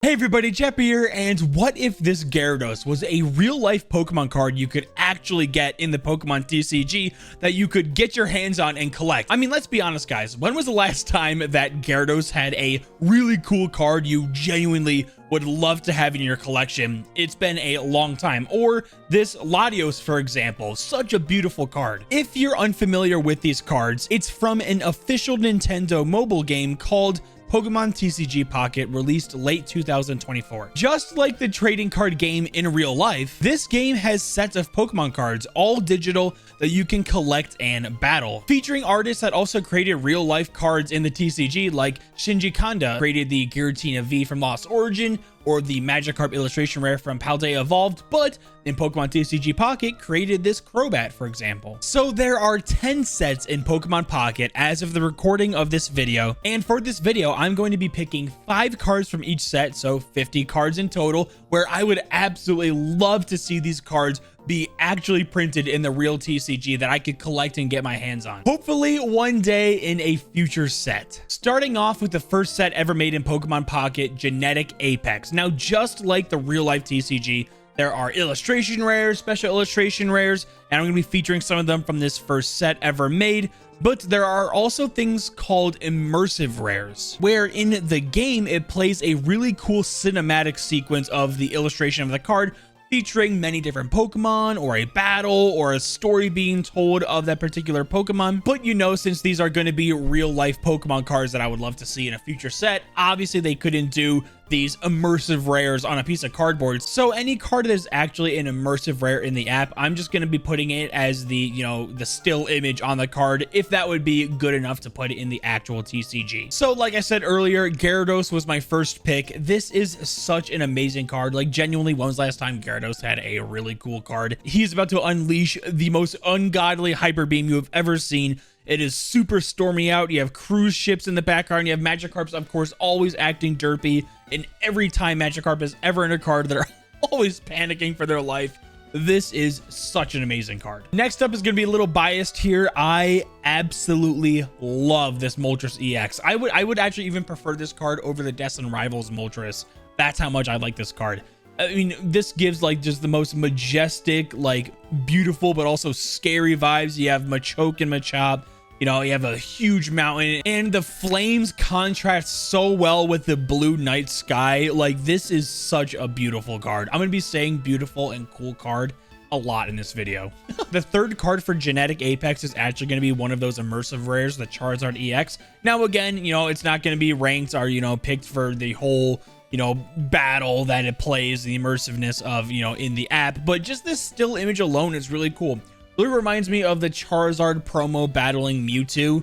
Hey everybody, Jeppy here, and what if this Gyarados was a real-life Pokemon card you could actually get in the Pokemon TCG that you could get your hands on and collect? I mean, let's be honest, guys. When was the last time that Gyarados had a really cool card you genuinely would love to have in your collection? It's been a long time. Or this Latios, for example, such a beautiful card. If you're unfamiliar with these cards, it's from an official Nintendo mobile game called Pokémon TCG Pocket, released late 2024. Just like the trading card game in real life, this game has sets of Pokemon cards, all digital, that you can collect and battle. Featuring artists that also created real life cards in the TCG, like Shinji Kanda created the Giratina V from Lost Origin, or the Magikarp illustration rare from Paldea Evolved, but in Pokemon TCG Pocket created this Crobat, for example. So there are 10 sets in Pokemon Pocket as of the recording of this video, and for this video I'm going to be picking 5 cards from each set, so 50 cards in total, where I would absolutely love to see these cards be actually printed in the real TCG that I could collect and get my hands on. Hopefully one day in a future set. Starting off with the first set ever made in Pokemon Pocket, Genetic Apex. Now, just like the real life TCG, there are illustration rares, special illustration rares, and I'm going to be featuring some of them from this first set ever made. But there are also things called immersive rares, where in the game it plays a really cool cinematic sequence of the illustration of the card, featuring many different Pokemon, or a battle, or a story being told of that particular Pokemon. But you know, since these are going to be real life Pokemon cards that I would love to see in a future set, obviously they couldn't do these immersive rares on a piece of cardboard. So any card that is actually an immersive rare in the app, I'm just going to be putting it as the, you know, the still image on the card, if that would be good enough to put it in the actual TCG. So like I said earlier, Gyarados was my first pick. This is such an amazing card. Like, genuinely, when was the last time Gyarados had a really cool card? He's about to unleash the most ungodly Hyper Beam you have ever seen. It is super stormy out. You have cruise ships in the background. You have Magikarps, of course, always acting derpy. And every time Magikarp is ever in a card, they're always panicking for their life. This is such an amazing card. Next up is going to be a little biased here. I absolutely love this Moltres EX. I would actually even prefer this card over the Destin Rivals Moltres. That's how much I like this card. I mean, this gives like just the most majestic, like beautiful, but also scary vibes. You have Machoke and Machop. You know, you have a huge mountain, and the flames contrast so well with the blue night sky. Like, this is such a beautiful card. I'm going to be saying beautiful and cool card a lot in this video. The third card for Genetic Apex is actually going to be one of those immersive rares, the Charizard EX. Now, again, you know, it's not going to be ranked or, you know, picked for the whole, you know, battle that it plays, the immersiveness of, you know, in the app, but just this still image alone is really cool. Really reminds me of the Charizard promo battling Mewtwo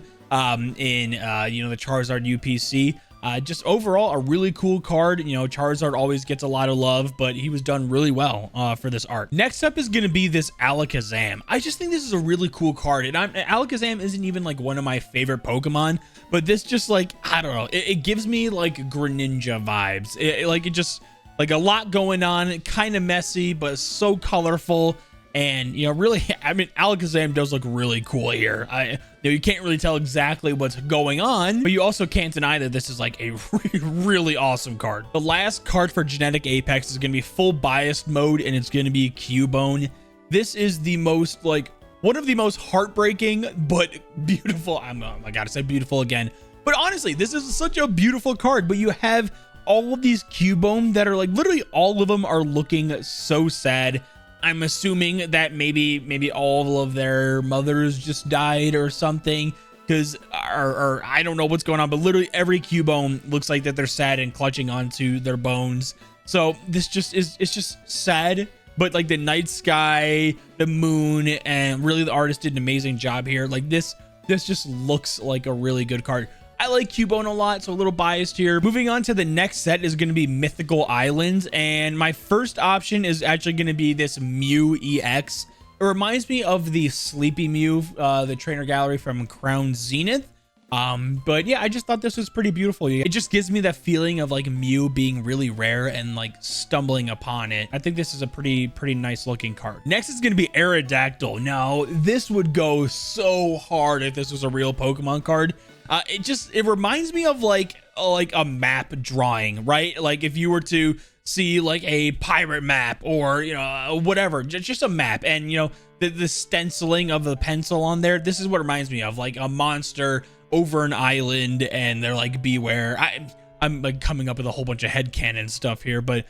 in you know, the Charizard UPC. Just overall a really cool card. You know, Charizard always gets a lot of love, but he was done really well for this art. Next up is going to be this Alakazam. I just think this is a really cool card, and Alakazam isn't even like one of my favorite Pokemon, but this just, like, I don't know, it gives me like Greninja vibes. It just like a lot going on, kind of messy, but so colorful. And, you know, really, I mean, Alakazam does look really cool here. You know, you can't really tell exactly what's going on, but you also can't deny that this is like a really awesome card. The last card for Genetic Apex is going to be full biased mode, and it's going to be Cubone. This is the most, like, one of the most heartbreaking but beautiful. I gotta say beautiful again. But honestly, this is such a beautiful card, but you have all of these Cubone that are like, literally all of them are looking so sad. I'm assuming that maybe all of their mothers just died or something, because or I don't know what's going on, but literally every Cubone looks like that they're sad and clutching onto their bones. So this just is, it's just sad, but like the night sky, the moon, and really the artist did an amazing job here. Like this just looks like a really good card. I like Cubone a lot, so a little biased here. Moving on to the next set is going to be Mythical Islands, and my first option is actually going to be this Mew EX. It reminds me of the Sleepy Mew, the trainer gallery from Crown Zenith. But yeah, I just thought this was pretty beautiful. It just gives me that feeling of like Mew being really rare and like stumbling upon it. I think this is a pretty nice looking card. Next is going to be Aerodactyl. Now, this would go so hard if this was a real Pokemon card. It reminds me of like a map drawing, right? Like if you were to see like a pirate map or, you know, whatever, just a map, and you know, the stenciling of the pencil on there, this is what it reminds me of, like a monster over an island, and they're like, beware. I'm like coming up with a whole bunch of headcanon stuff here, but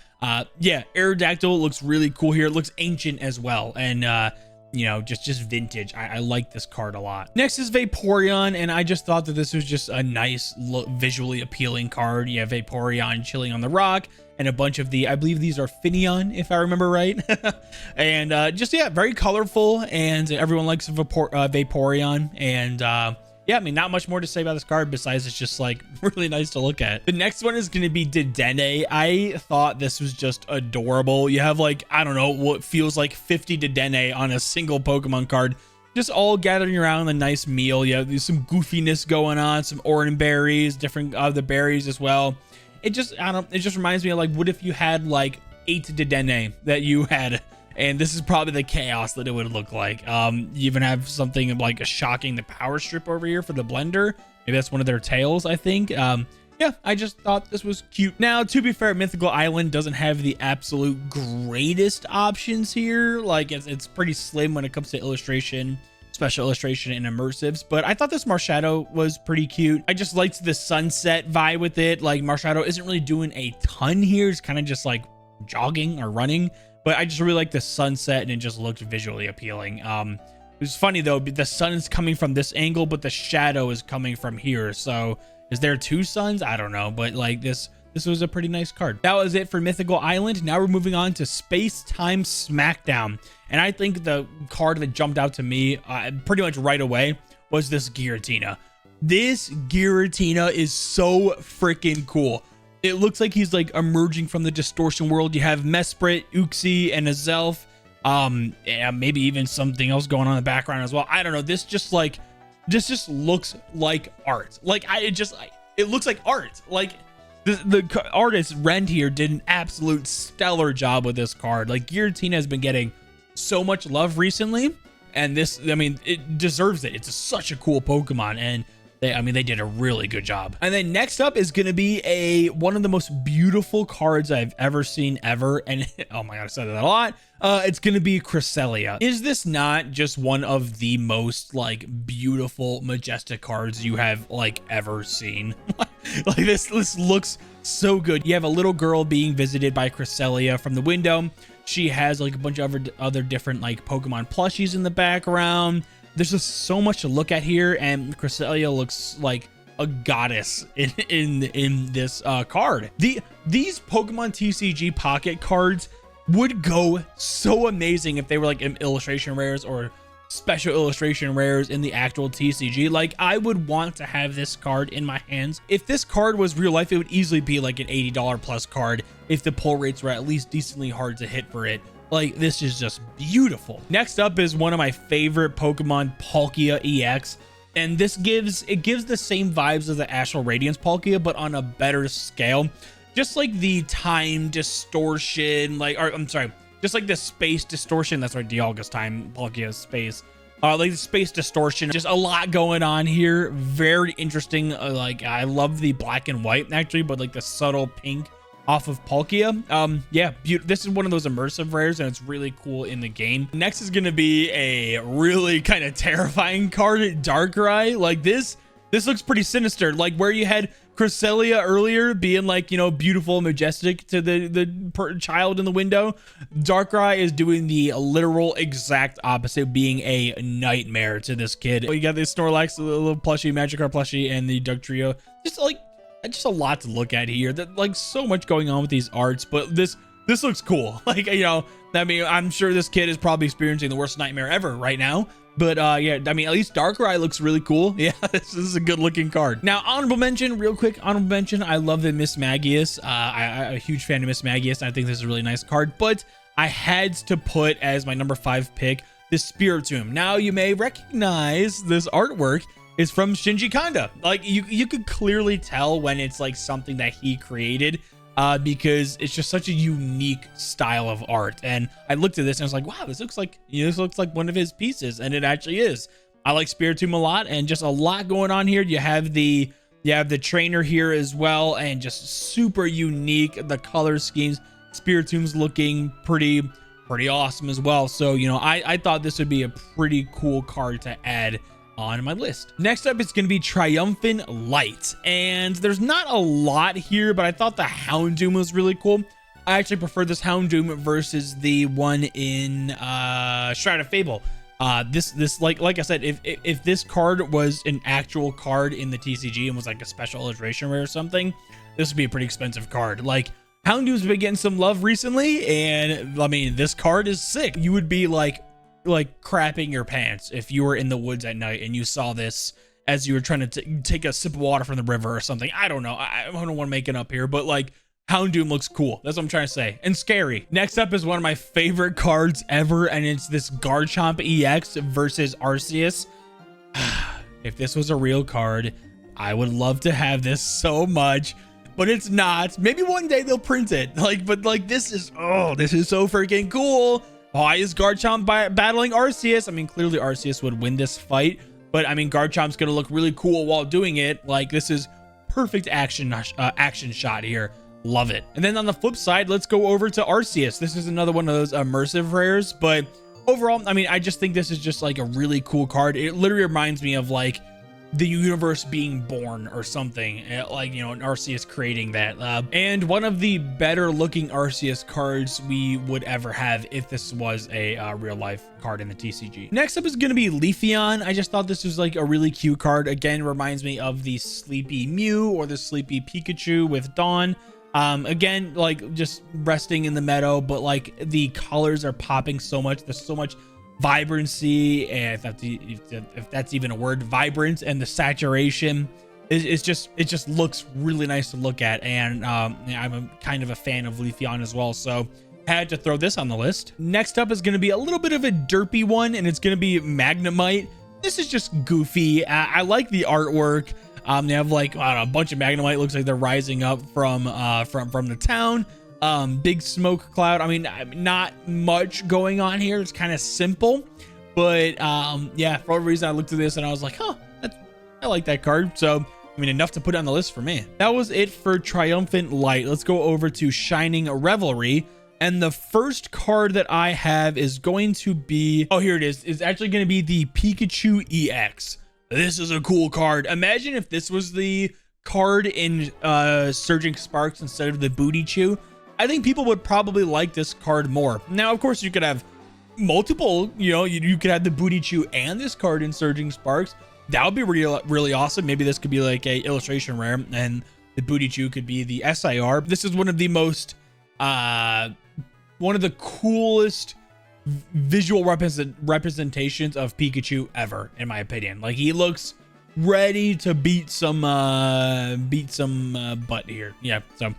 yeah, Aerodactyl looks really cool here. It looks ancient as well, and you know, just vintage. I like this card a lot. Next is Vaporeon, and I just thought that this was just a nice visually appealing card. You have Vaporeon chilling on the rock, and a bunch of I believe these are Finneon, if I remember right. And just, yeah, very colorful, and everyone likes Vaporeon, and yeah, I mean, not much more to say about this card besides it's just like really nice to look at. The next one is going to be Dedenne. I thought this was just adorable. You have like, I don't know, what feels like 50 Dedenne on a single Pokemon card, just all gathering around a nice meal. You have some goofiness going on, some orange berries, different other berries as well. It just, I don't, it just reminds me of like, what if you had like 8 Dedenne that you had? And this is probably the chaos that it would look like. You even have something like a shocking the power strip over here for the blender. Maybe that's one of their tails, I think. Yeah, I just thought this was cute. Now, to be fair, Mythical Island doesn't have the absolute greatest options here. Like, it's pretty slim when it comes to illustration, special illustration, and immersives. But I thought this Marshadow was pretty cute. I just liked the sunset vibe with it. Like, Marshadow isn't really doing a ton here. It's kind of just like jogging or running. But I just really like the sunset, and it just looked visually appealing. It was funny though, the sun is coming from this angle, but the shadow is coming from here. So is there 2 suns? I don't know, but like this was a pretty nice card. That was it for Mythical Island. Now we're moving on to Space Time Smackdown. And I think the card that jumped out to me pretty much right away was this Giratina. This Giratina is so freaking cool. It looks like he's like emerging from the distortion world. You have Mesprit, Uxie, and Azelf. Yeah, maybe even something else going on in the background as well. I don't know. This just looks like art. Like it looks like art. Like the artist Rend here did an absolute stellar job with this card. Like Giratina has been getting so much love recently, and this, I mean, it deserves it. It's such a cool Pokemon, and they did a really good job. And then next up is going to be one of the most beautiful cards I've ever seen ever. And oh my God, I said that a lot. It's going to be Cresselia. Is this not just one of the most like beautiful, majestic cards you have like ever seen? Like this looks so good. You have a little girl being visited by Cresselia from the window. She has like a bunch of other different like Pokemon plushies in the background. There's just so much to look at here, and Cresselia looks like a goddess in this card. These Pokemon TCG Pocket cards would go so amazing if they were like in illustration rares or special illustration rares in the actual TCG. Like, I would want to have this card in my hands. If this card was real life, it would easily be like an $80 plus card if the pull rates were at least decently hard to hit for it. Like, this is just beautiful. Next up is one of my favorite Pokemon, Palkia EX. And this gives the same vibes as the Astral Radiance Palkia, but on a better scale. Just like the time distortion, just like the space distortion. That's right, Dialga's time, Palkia's space. Like the space distortion, just a lot going on here. Very interesting. Like, I love the black and white actually, but like the subtle pink off of Palkia. Yeah, this is one of those immersive rares, and it's really cool in the game. Next is gonna be a really kind of terrifying card, Darkrai. Like this looks pretty sinister. Like where you had Cresselia earlier being like, you know, beautiful, majestic to the child in the window, Darkrai is doing the literal exact opposite, being a nightmare to this kid. You got this Snorlax, the little plushie, Magikarp plushie, and the Dugtrio. Just a lot to look at here. That, like, so much going on with these arts, but this looks cool. Like, you know, I mean, I'm sure this kid is probably experiencing the worst nightmare ever right now. But yeah, I mean, at least Darkrai looks really cool. Yeah, this is a good looking card. Now, honorable mention, real quick, honorable mention. I love the Miss Magius. I'm a huge fan of Miss Magius. I think this is a really nice card, but I had to put as my number 5 pick the Spiritomb. Now, you may recognize this artwork is from Shinji Kanda. Like, you could clearly tell when it's like something that he created, because it's just such a unique style of art. And I looked at this and I was like, wow, this looks like one of his pieces, and it actually is. I like Spiritomb a lot, and just a lot going on here. You have the trainer here as well, and just super unique. The color schemes, Spiritomb's looking pretty awesome as well. So, you know, I thought this would be a pretty cool card to add on my list. Next up is going to be Triumphant Light, and there's not a lot here, but I thought the Houndoom was really cool. I actually prefer this Houndoom versus the one in Shroud of Fable. This like I said, if this card was an actual card in the TCG and was like a special illustration rare or something, this would be a pretty expensive card. Like, Houndoom's been getting some love recently, and I mean, this card is sick. You would be like crapping your pants if you were in the woods at night and you saw this as you were trying to take a sip of water from the river or something. I don't know. I don't want to make it up here, but like, Houndoom looks cool. That's what I'm trying to say. And scary. Next up is one of my favorite cards ever, and it's this Garchomp EX versus Arceus. If this was a real card, I would love to have this so much, but it's not. Maybe one day they'll print it. But this is so freaking cool. Why is Garchomp battling Arceus? I mean, clearly Arceus would win this fight, but I mean, Garchomp's gonna look really cool while doing it. Like, this is perfect action shot here. Love it. And then on the flip side, let's go over to Arceus. This is another one of those immersive rares, but overall, I mean, I just think this is just like a really cool card. It literally reminds me of like the universe being born or something, like, you know, an Arceus creating that. And one of the better looking Arceus cards we would ever have if this was a real life card in the TCG. Next up is going to be Leafeon. I just thought this was like a really cute card. Again, reminds me of the Sleepy Mew or the Sleepy Pikachu with Dawn. Again, like just resting in the meadow, but like the colors are popping so much. There's so much vibrancy, and if that's even a word, vibrant, and the saturation it just looks really nice to look at. And I'm kind of a fan of Leafeon as well, so had to throw this on the list. Next up is going to be a little bit of a derpy one, and it's going to be Magnemite. This is just goofy. I like the artwork. They have like, I don't know, a bunch of Magnemite. Looks like they're rising up from the town. Big smoke cloud. I mean, not much going on here. It's kind of simple, but yeah, for whatever reason I looked at this and I was like, huh, I like that card. So I mean, enough to put on the list for me. That was it for Triumphant Light. Let's go over to Shining Revelry. And the first card that I have is going to be, oh, here it is. It's actually going to be the Pikachu EX. This is a cool card. Imagine if this was the card in Surging Sparks instead of the Booty Chew. I think people would probably like this card more. Now, of course, you could have multiple, you know, you could have the Booty Chew and this card in Surging Sparks. That would be really awesome. Maybe this could be like a illustration rare, and the Booty Chew could be the SIR. This is one of the most, one of the coolest visual representations of Pikachu ever, in my opinion. Like, he looks ready to beat some butt here. Yeah, so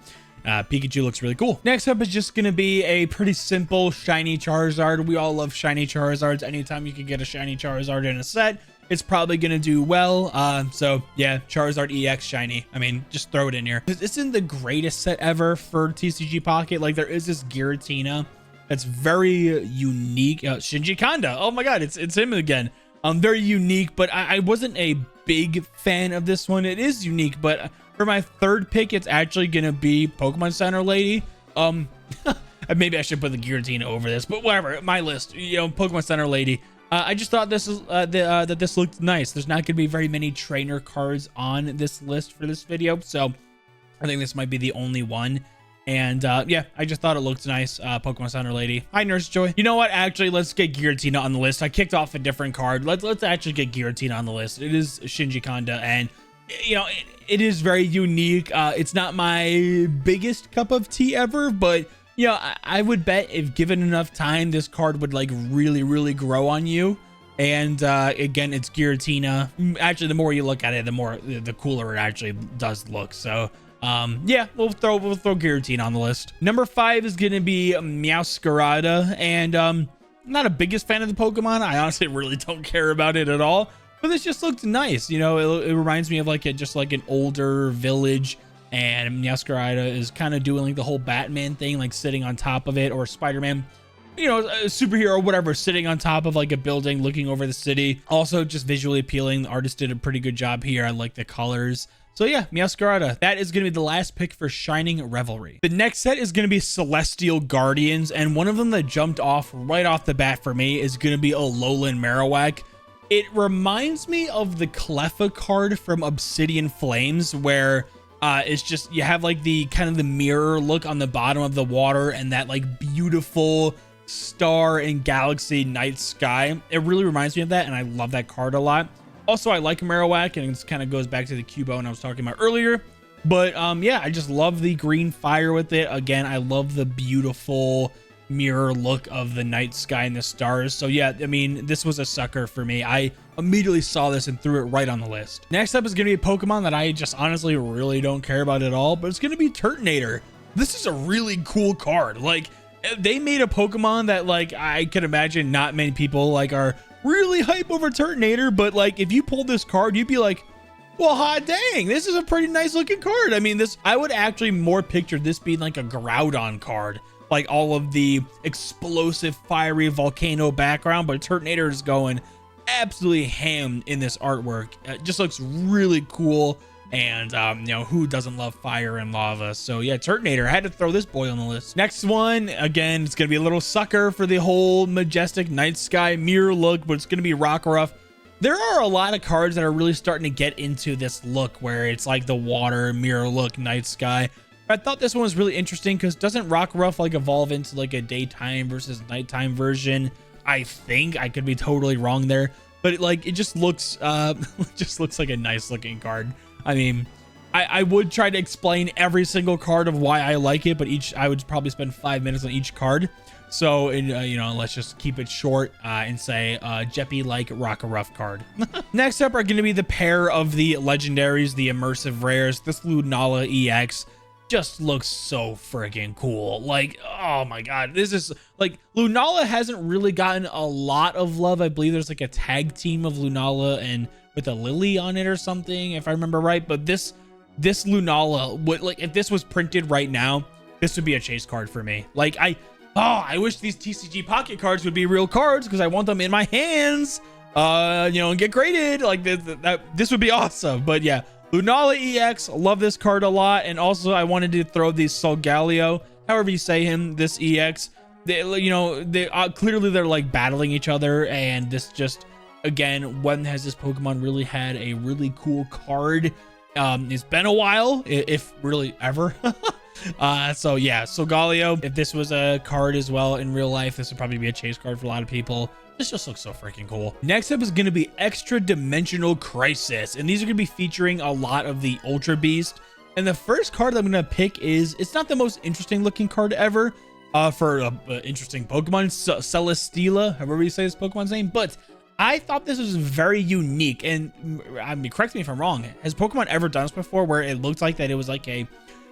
Pikachu looks really cool. Next up is just gonna be a pretty simple shiny Charizard. We all love shiny Charizards. Anytime you can get a shiny Charizard in a set, it's probably gonna do well. So yeah, Charizard EX shiny. I mean, just throw it in here. This isn't the greatest set ever for TCG Pocket. Like, there is this Giratina that's very unique. Shinji Kanda. Oh my god, it's him again. Very unique, but I wasn't a big fan of this one. It is unique, but for my third pick, it's actually gonna be Pokemon Center Lady. Maybe I should put the Giratina over this, but whatever. My list, you know, Pokemon Center Lady. I just thought this is that this looked nice. There's not gonna be very many trainer cards on this list for this video, so I think this might be the only one. And yeah, I just thought it looked nice. Pokemon Center Lady. Hi, Nurse Joy. You know what? Actually, let's get Giratina on the list. I kicked off a different card. Let's actually get Giratina on the list. It is Shinji Kanda, and you know, it is very unique. It's not my biggest cup of tea ever, but you know, I would bet if given enough time, this card would like really grow on you. And again, it's Giratina. Actually, the more you look at it, the cooler it actually does look. So yeah, we'll throw Giratina on the list. Number 5 is gonna be Meowscarada, and I'm not a biggest fan of the Pokemon. I honestly really don't care about it at all, but this just looked nice. You know, it reminds me of like just like an older village, and Meowscarada is kind of doing like the whole Batman thing, like sitting on top of it, or Spider-Man. you know, a superhero or whatever, sitting on top of like a building, looking over the city. Also just visually appealing. The artist did a pretty good job here. I like the colors. So yeah, Meowscarada. That is going to be the last pick for Shining Revelry. The next set is going to be Celestial Guardians, and one of them that jumped off right off the bat for me is going to be Alolan Marowak. It reminds me of the Cleffa card from Obsidian Flames, where it's just, you have like the kind of the mirror look on the bottom of the water and that like beautiful star and galaxy night sky. It really reminds me of that, and I love that card a lot. Also, I like Marowak, and it kind of goes back to the Cubone I was talking about earlier. But yeah, I just love the green fire with it. Again, I love the beautiful mirror look of the night sky and the stars. So yeah, I mean, this was a sucker for me. I immediately saw this and threw it right on the list. Next up is going to be a Pokemon that I just honestly really don't care about at all, but it's going to be Turtonator. This is a really cool card. Like, they made a Pokemon that, like, I could imagine not many people like are really hype over Turtonator, but like if you pulled this card, you'd be like, well, hot dang, this is a pretty nice looking card. I mean, this, I would actually more picture this being like a Groudon card, like all of the explosive fiery volcano background, but Turtonator is going absolutely ham in this artwork. It just looks really cool. And you know, who doesn't love fire and lava? So yeah, Turtonator, I had to throw this boy on the list. Next one, again, it's gonna be a little sucker for the whole majestic night sky mirror look, but it's gonna be Rockruff. There are a lot of cards that are really starting to get into this look where it's like the water mirror look night sky. I thought this one was really interesting because doesn't Rockruff like evolve into like a daytime versus nighttime version? I think, I could be totally wrong there, but it just looks like a nice looking card. I mean, I would try to explain every single card of why I like it, but I would probably spend 5 minutes on each card. So, you know, let's just keep it short and say Jeppy like Rockruff card. Next up are going to be the pair of the legendaries, the immersive rares. This Lunala EX just looks so freaking cool. Like, oh my god, this is like, Lunala hasn't really gotten a lot of love. I believe there's like a tag team of Lunala and with a Lily on it or something, if I remember right. But this Lunala would, like, if this was printed right now, this would be a chase card for me. Like, I wish these TCG Pocket cards would be real cards because I want them in my hands, you know, and get graded. Like, this would be awesome. But yeah, Lunala EX, love this card a lot. And also, I wanted to throw these Solgaleo, however you say him, this EX. You know, clearly they're like battling each other, and this just, again, when has this Pokemon really had a really cool card? It's been a while, if really ever. So yeah, Solgaleo, if this was a card as well in real life, this would probably be a chase card for a lot of people. This just looks so freaking cool. Next up is going to be Extra Dimensional Crisis, and these are going to be featuring a lot of the Ultra Beast. And the first card that I'm going to pick is, it's not the most interesting looking card ever for an interesting Pokemon, Celesteela, however you say this Pokemon's name, but I thought this was very unique. And I mean, correct me if I'm wrong, has Pokemon ever done this before where it looked like that it was like a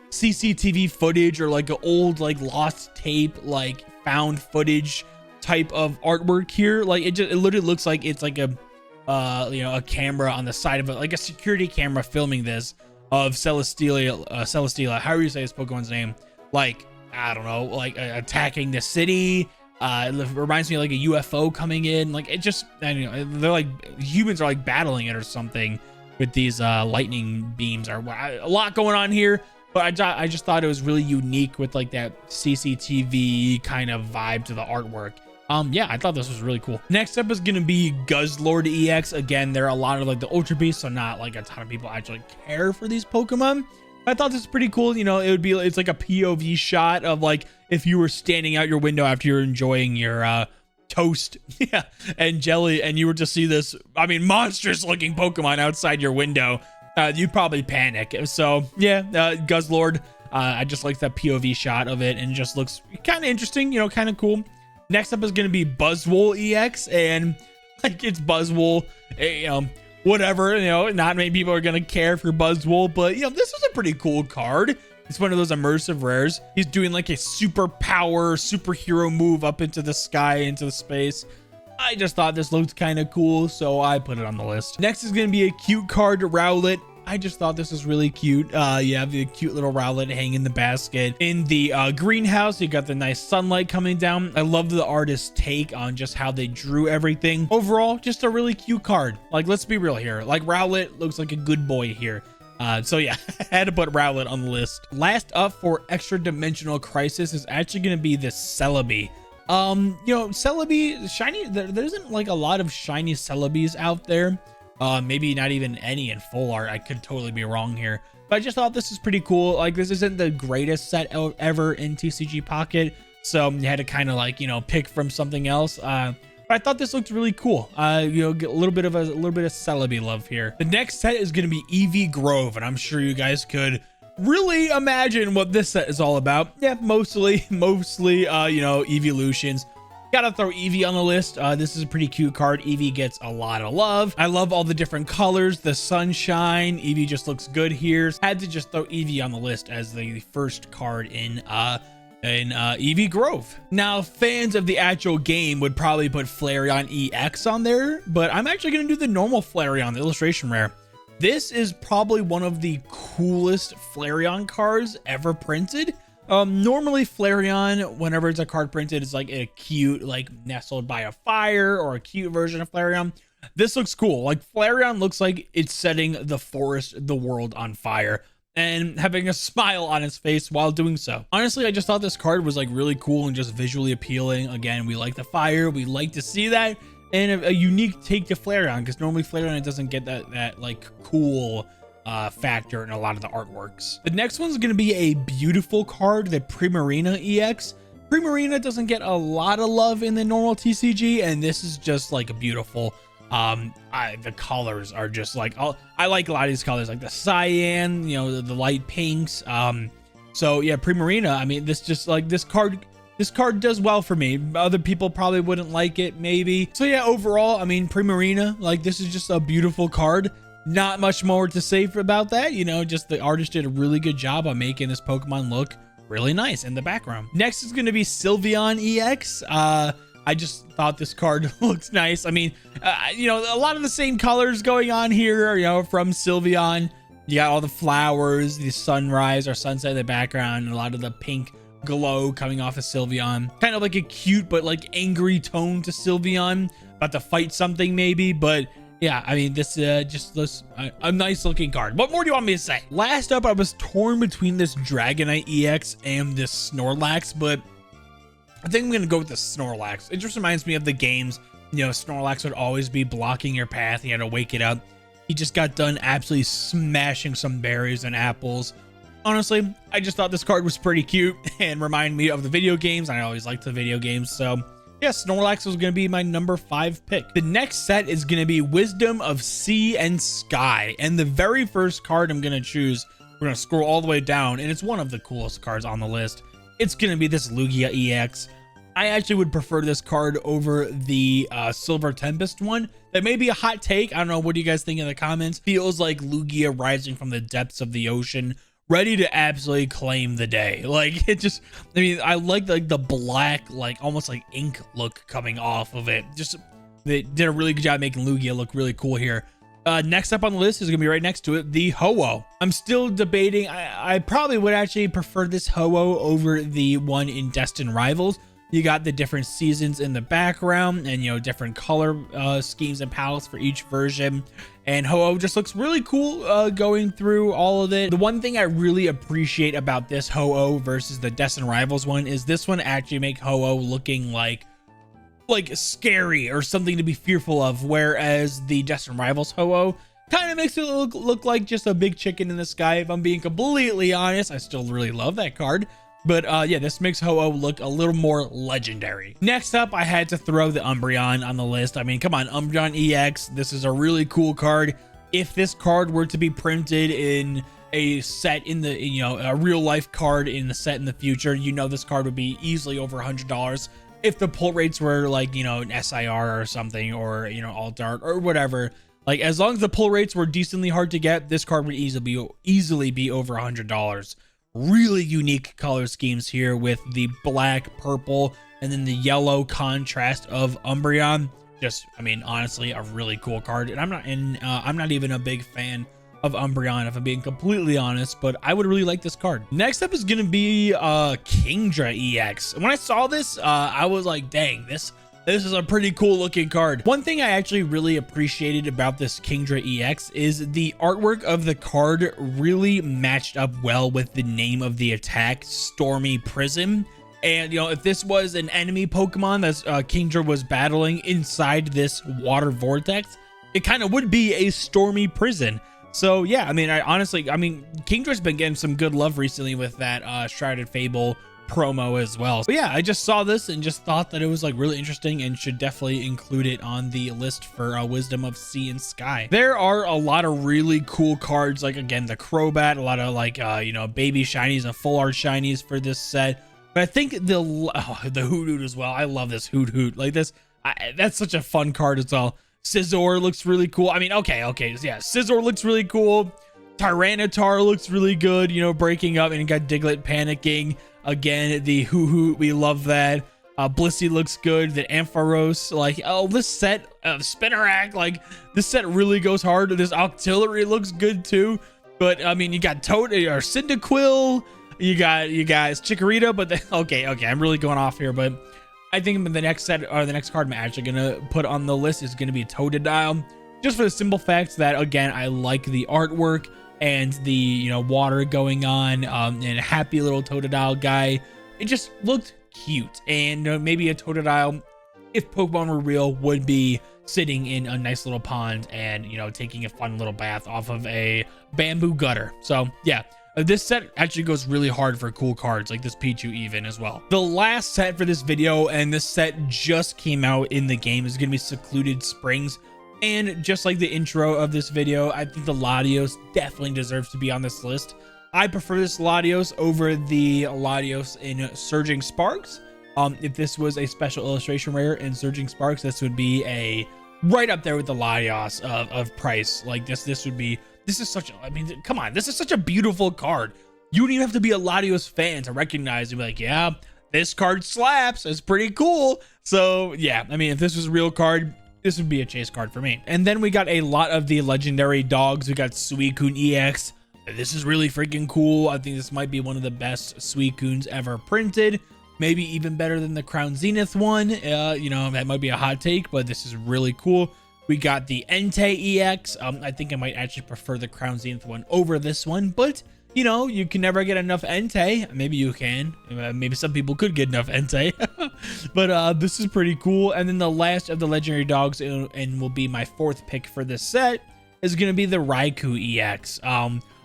CCTV footage or like an old like lost tape, like found footage type of artwork here? Like it literally looks like it's like a you know, a camera on the side of it, like a security camera filming this of Celesteela, however you say this Pokemon's name, like, I don't know, like attacking the city. It reminds me of like a UFO coming in. Like, it just, I don't know, they're like, humans are like battling it or something with these lightning beams, or a lot going on here. But I just thought it was really unique with like that CCTV kind of vibe to the artwork. Yeah, I thought this was really cool. Next up is gonna be Guzzlord EX. Again, there are a lot of like the Ultra Beasts, so not like a ton of people actually care for these Pokemon. I thought this was pretty cool. You know, it's like a POV shot of like if you were standing out your window after you're enjoying your toast, yeah, and jelly, and you were to see this, I mean, monstrous looking Pokemon outside your window, you'd probably panic. So yeah, Guzzlord, I just like that POV shot of it, and it just looks kind of interesting, you know, kind of cool. Next up is going to be Buzzwole EX, and like, it's Buzzwole, you know, whatever, you know, not many people are going to care for Buzzwole, but you know, this was a pretty cool card. It's one of those immersive rares. He's doing like a superhero move up into the sky, into the space. I just thought this looked kind of cool, so I put it on the list. Next is going to be a cute card, Rowlet. I just thought this was really cute. You have the cute little Rowlet hanging in the basket. In the greenhouse, you got the nice sunlight coming down. I love the artist's take on just how they drew everything. Overall, just a really cute card. Like, let's be real here. Like, Rowlet looks like a good boy here. So yeah, I had to put Rowlet on the list. Last up for extra dimensional crisis is actually going to be the Celebi. You know, Celebi shiny, there isn't like a lot of shiny Celebis out there. Maybe not even any in full art. I could totally be wrong here, but I just thought this is pretty cool. Like, this isn't the greatest set ever in TCG Pocket, so you had to kind of like, you know, pick from something else. But I thought this looked really cool. You know, get a little bit of Celebi love here. The next set is going to be Eevee Grove, and I'm sure you guys could really imagine what this set is all about. Yeah, mostly, you know, Eeveelutions. Gotta throw Eevee on the list. This is a pretty cute card. Eevee gets a lot of love. I love all the different colors, the sunshine. Eevee just looks good here. Had to just throw Eevee on the list as the first card in Eevee Grove. Now, fans of the actual game would probably put Flareon EX on there, but I'm actually going to do the normal Flareon, the illustration rare. This is probably one of the coolest Flareon cards ever printed. Normally Flareon, whenever it's a card printed, it's like a cute, like nestled by a fire or a cute version of Flareon. This looks cool. Like, Flareon looks like it's setting the forest, the world on fire, and having a smile on his face while doing so. Honestly, I just thought this card was like really cool and just visually appealing. Again, we like the fire, we like to see that, and a unique take to Flareon, because normally Flareon doesn't get that like cool factor in a lot of the artworks. The next one's going to be a beautiful card, the Primarina EX. Primarina doesn't get a lot of love in the normal TCG, and this is just like a beautiful. The colors are just like, I like a lot of these colors, like the cyan, you know, the light pinks. So yeah, Primarina, I mean, this card does well for me. Other people probably wouldn't like it, maybe. So yeah, overall, I mean, Primarina, like, this is just a beautiful card. Not much more to say about that. You know, just the artist did a really good job on making this Pokemon look really nice in the background. Next is going to be Sylveon EX. I just thought this card looks nice. I mean, you know, a lot of the same colors going on here, you know, from Sylveon. You got all the flowers, the sunrise or sunset in the background, and a lot of the pink glow coming off of Sylveon. Kind of like a cute but like angry tone to Sylveon, about to fight something maybe, but yeah, I mean, this just looks a nice looking card. What more do you want me to say? Last up, I was torn between this Dragonite EX and this Snorlax, but I think I'm going to go with the Snorlax. It just reminds me of the games. You know, Snorlax would always be blocking your path. You had to wake it up. He just got done absolutely smashing some berries and apples. Honestly, I just thought this card was pretty cute and reminded me of the video games. I always liked the video games, so yeah, Snorlax was going to be my number 5 pick. The next set is going to be Wisdom of Sea and Sky. And the very first card I'm going to choose, we're going to scroll all the way down, and it's one of the coolest cards on the list. It's going to be this Lugia EX. I actually would prefer this card over the Silver Tempest one. That may be a hot take. I don't know. What do you guys think in the comments? Feels like Lugia rising from the depths of the ocean, ready to absolutely claim the day. Like, it just, I mean, I like the black, like almost like ink look coming off of it. Just, they did a really good job making Lugia look really cool here. Next up on the list is gonna be right next to it, the Ho-Oh. I'm still debating. I probably would actually prefer this Ho-Oh over the one in Destined Rivals. You got the different seasons in the background, and you know, different color schemes and palettes for each version. And Ho-Oh just looks really cool going through all of it. The one thing I really appreciate about this Ho-Oh versus the Destined Rivals one is this one actually make Ho-Oh looking like scary or something to be fearful of, whereas the Destined Rivals Ho-Oh kind of makes it look like just a big chicken in the sky. If I'm being completely honest, I still really love that card. But yeah, this makes Ho-Oh look a little more legendary. Next up, I had to throw the Umbreon on the list. I mean, come on, Umbreon EX. This is a really cool card. If this card were to be printed in a set in the, you know, a real life card in the set in the future, you know, this card would be easily over $100. If the pull rates were like, you know, an SIR or something, or, you know, alt art or whatever, like as long as the pull rates were decently hard to get, this card would easily be over $100. Really unique color schemes here with the black, purple, and then the yellow contrast of Umbreon. Just, I mean, honestly, a really cool card. And I'm not even a big fan of Umbreon, if I'm being completely honest, but I would really like this card. Next up is going to be Kingdra EX. And when I saw this, I was like, dang, this is a pretty cool looking card. One thing I actually really appreciated about this Kingdra EX is the artwork of the card really matched up well with the name of the attack, Stormy Prison. And, you know, if this was an enemy Pokemon that Kingdra was battling inside this water vortex, it kind of would be a Stormy Prison. So, yeah, I mean, Kingdra's been getting some good love recently with that Shrouded Fable promo as well. But yeah, I just saw this and just thought that it was like really interesting and should definitely include it on the list for Wisdom of Sea and Sky. There are a lot of really cool cards, like again the Crobat, a lot of like you know, baby shinies and full art shinies for this set. But I think the Hoot Hoot as well. I love this Hoot Hoot. Like this, that's such a fun card as well. Scizor looks really cool. I mean, okay, yeah, Scizor looks really cool. Tyranitar looks really good, you know, breaking up, and you got Diglett panicking. Again, the Hoot Hoot, we love that. Blissey looks good. The Ampharos, like, oh, this set, Spinarak, like, this set really goes hard. This Octillery looks good too. But I mean, you got Toad or Cyndaquil, you guys Chikorita, but okay, I'm really going off here, but I think the next set or the next card I'm actually gonna put on the list is gonna be Totodile, just for the simple fact that again, I like the artwork and the, you know, water going on, and a happy little Totodile guy. It just looked cute, and maybe a Totodile, if Pokemon were real, would be sitting in a nice little pond and, you know, taking a fun little bath off of a bamboo gutter. So yeah, this set actually goes really hard for cool cards like this Pichu even as well. The last set for this video, and this set just came out in the game, is going to be Secluded Springs. And just like the intro of this video, I think the Latios definitely deserves to be on this list. I prefer this Latios over the Latios in Surging Sparks. If this was a special illustration rare in Surging Sparks, this would be a right up there with the Latios of price. Like this is such a, I mean, come on, this is such a beautiful card. You don't even have to be a Latios fan to recognize and be like, yeah, this card slaps. It's pretty cool. So yeah, I mean, if this was a real card, this would be a chase card for me. And then we got a lot of the legendary dogs. We got Suicune EX. This is really freaking cool. I think this might be one of the best Suicunes ever printed. Maybe even better than the Crown Zenith one. You know, that might be a hot take, but this is really cool. We got the Entei EX. I think I might actually prefer the Crown Zenith one over this one, but you know, you can never get enough Entei. Maybe you can. Maybe some people could get enough Entei. But this is pretty cool. And then the last of the legendary dogs, and will be my fourth pick for this set, is going to be the Raikou EX.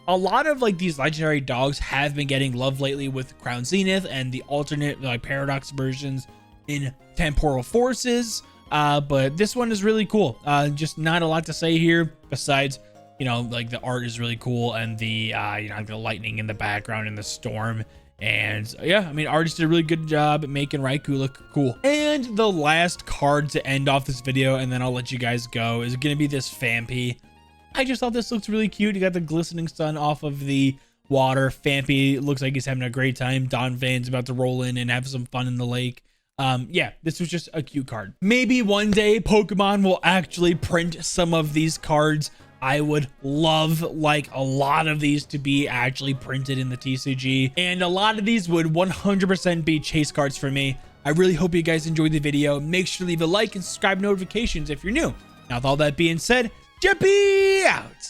A lot of like these legendary dogs have been getting love lately with Crown Zenith and the alternate like Paradox versions in Temporal Forces. But this one is really cool. Just not a lot to say here besides, you know, like the art is really cool, and the you know, the lightning in the background and the storm. And yeah, I mean, artists did a really good job at making Raikou look cool. And the last card to end off this video, and then I'll let you guys go, is gonna be this Phanpy. I just thought this looks really cute. You got the glistening sun off of the water. Phanpy looks like he's having a great time. Donphan's about to roll in and have some fun in the lake. Yeah, this was just a cute card. Maybe one day Pokemon will actually print some of these cards. I would love like a lot of these to be actually printed in the TCG, and a lot of these would 100% be chase cards for me. I really hope you guys enjoyed the video. Make sure to leave a like and subscribe notifications if you're new. Now with all that being said, Jeppy out.